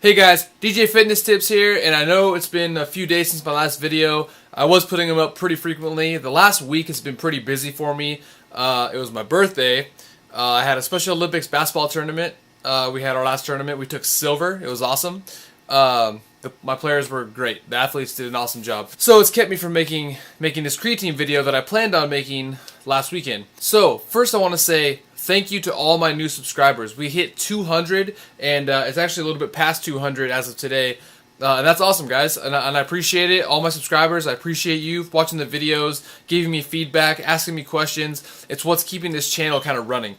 Hey guys, DJFitnessTIps here, and I know it's been a few days since my last video. I was putting them up pretty frequently. The last week has been pretty busy for me. It was my birthday. I had a Special Olympics basketball tournament. We had our last tournament. We took silver. It was awesome. My players were great. The athletes did an awesome job. So it's kept me from making this creatine video that I planned on making last weekend. So first I want to say thank you to all my new subscribers. We hit 200, and it's actually a little bit past 200 as of today. And that's awesome, guys, and I appreciate it. All my subscribers, I appreciate you watching the videos, giving me feedback, asking me questions. It's what's keeping this channel kind of running.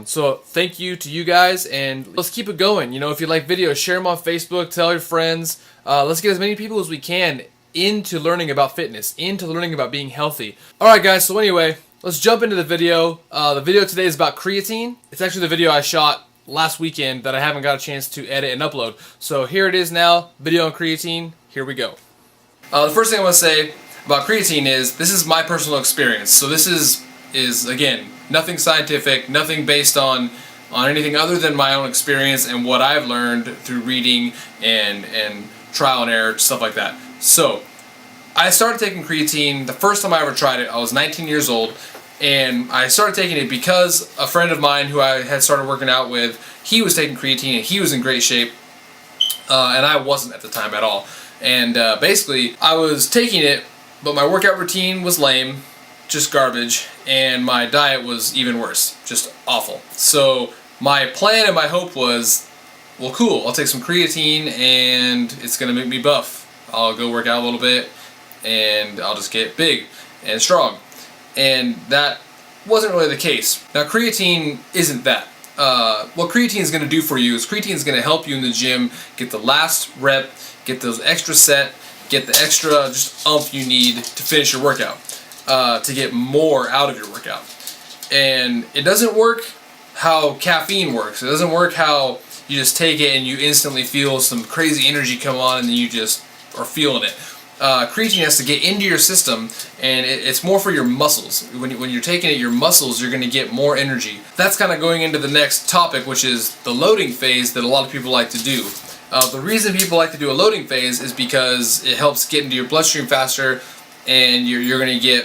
So thank you to you guys, and let's keep it going. You know, if you like videos, share them on Facebook, tell your friends. Let's get as many people as we can into learning about fitness, into learning about being healthy. Alright guys, so anyway, let's jump into the video. The video today is about creatine. It's actually the video I shot last weekend that I haven't got a chance to edit and upload. So here it is now, video on creatine. Here we go. The first thing I want to say about creatine is this is my personal experience. So this is again, nothing scientific, nothing based on anything other than my own experience and what I've learned through reading and trial and error, stuff like that. So I started taking creatine, the first time I ever tried it, I was 19 years old. And I started taking it because a friend of mine who I had started working out with, he was taking creatine and he was in great shape, and I wasn't at the time at all. And basically, I was taking it, but my workout routine was lame, just garbage, and my diet was even worse, just awful. So my plan and my hope was, well cool, I'll take some creatine and it's going to make me buff. I'll go work out a little bit and I'll just get big and strong. And that wasn't really the case. Now creatine isn't that. What creatine is going to do for you is creatine is going to help you in the gym get the last rep, get those extra set, get the extra just oomph you need to finish your workout, to get more out of your workout. And it doesn't work how caffeine works. It doesn't work how you just take it and you instantly feel some crazy energy come on and then you just are feeling it. Creatine has to get into your system, and it's more for your muscles. When you're taking it, your muscles, you're going to get more energy. That's kind of going into the next topic, which is the loading phase that a lot of people like to do. The reason people like to do a loading phase is because it helps get into your bloodstream faster, and you're going to get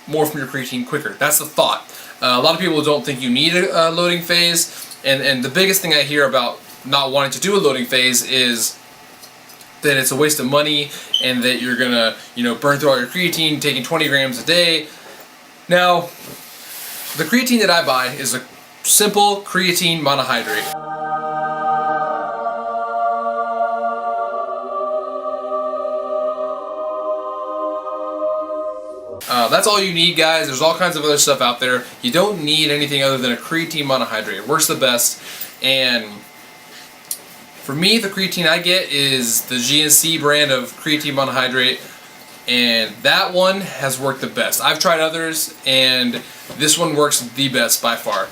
more from your creatine quicker. That's the thought. A lot of people don't think you need a loading phase, and the biggest thing I hear about not wanting to do a loading phase is that it's a waste of money and that you're gonna, burn through all your creatine taking 20 grams a day. Now, the creatine that I buy is a simple creatine monohydrate. That's all you need, guys. There's all kinds of other stuff out there. You don't need anything other than a creatine monohydrate. It works the best. And for me, the creatine I get is the GNC brand of creatine monohydrate, and that one has worked the best. I've tried others, and this one works the best by far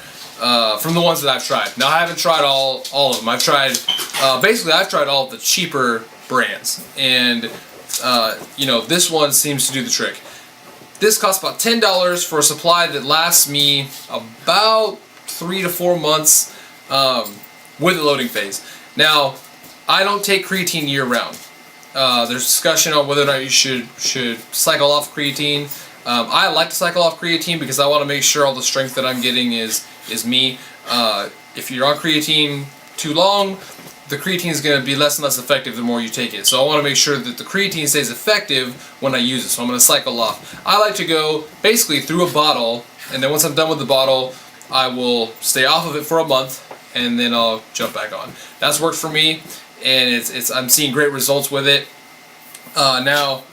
from the ones that I've tried. Now, I haven't tried all of them. I've tried, basically, I've tried all of the cheaper brands, and this one seems to do the trick. This costs about $10 for a supply that lasts me about 3 to 4 months with the loading phase. Now, I don't take creatine year-round. There's discussion on whether or not you should cycle off creatine. I like to cycle off creatine because I want to make sure all the strength that I'm getting is me. If you're on creatine too long, the creatine is going to be less and less effective the more you take it. So I want to make sure that the creatine stays effective when I use it. So I'm going to cycle off. I like to go basically through a bottle, and then once I'm done with the bottle, I will stay off of it for a month, and then I'll jump back on. That's worked for me, and I'm seeing great results with it. Now,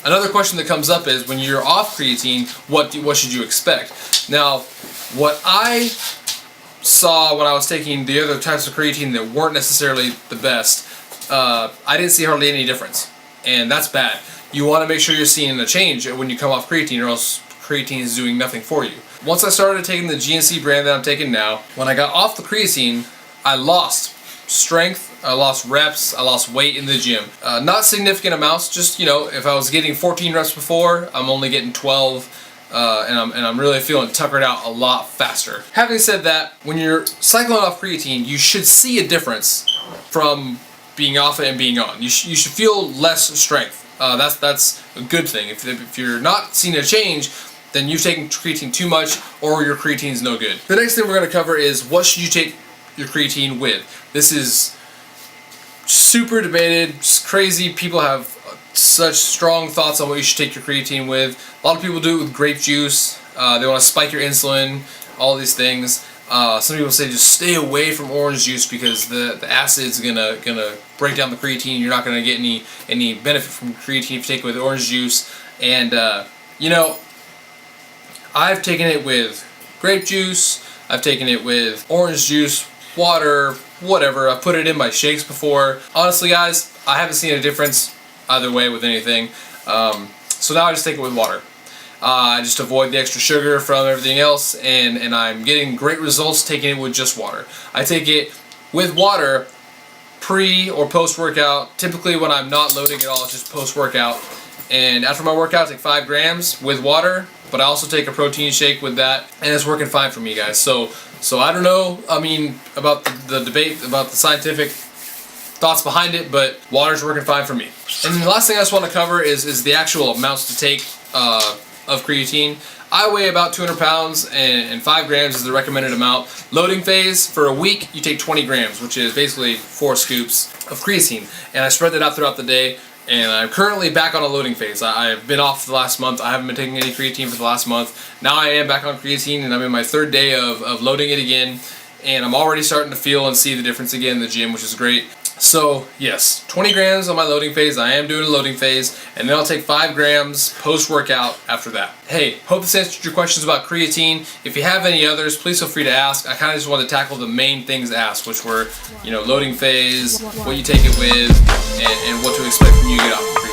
another question that comes up is when you're off creatine, what should you expect? Now, what I saw when I was taking the other types of creatine that weren't necessarily the best, I didn't see hardly any difference, and that's bad. You want to make sure you're seeing a change when you come off creatine, or else creatine is doing nothing for you. Once I started taking the GNC brand that I'm taking now, when I got off the creatine, I lost strength, I lost reps, I lost weight in the gym. Not significant amounts, just, if I was getting 14 reps before, I'm only getting 12, and I'm really feeling tuckered out a lot faster. Having said that, when you're cycling off creatine, you should see a difference from being off it and being on. You should feel less strength. That's a good thing. If you're not seeing a change, then you've taken creatine too much, or your creatine is no good. The next thing we're going to cover is what should you take your creatine with. This is super debated, it's crazy. People have such strong thoughts on what you should take your creatine with. A lot of people do it with grape juice. They want to spike your insulin, all these things. Some people say just stay away from orange juice because the acid's gonna break down the creatine. You're not gonna get any benefit from creatine if you take it with orange juice. And you know, I've taken it with grape juice. I've taken it with orange juice, water, whatever. I've put it in my shakes before. Honestly, guys, I haven't seen a difference either way with anything. So now I just take it with water. I just avoid the extra sugar from everything else, and I'm getting great results taking it with just water. I take it with water pre or post workout. Typically when I'm not loading at all, it's just post workout. And after my workout, I take 5 grams with water, but I also take a protein shake with that, and it's working fine for me, guys. So I don't know, I mean, about the debate, about the scientific thoughts behind it, but water's working fine for me. And then the last thing I just want to cover is the actual amounts to take of creatine. I weigh about 200 pounds, and 5 grams is the recommended amount. Loading phase, for a week, you take 20 grams, which is basically 4 scoops of creatine. And I spread that out throughout the day, and I'm currently back on a loading phase. I've been off the last month. I haven't been taking any creatine for the last month. Now I am back on creatine, and I'm in my 3rd day of loading it again, and I'm already starting to feel and see the difference again in the gym, which is great. So yes, 20 grams on my loading phase. I am doing a loading phase, and then I'll take 5 grams post-workout after that. Hey, hope this answered your questions about creatine. If you have any others, please feel free to ask. I kind of just wanted to tackle the main things asked, which were, you know, loading phase, what you take it with, and what to expect when you get off the creatine.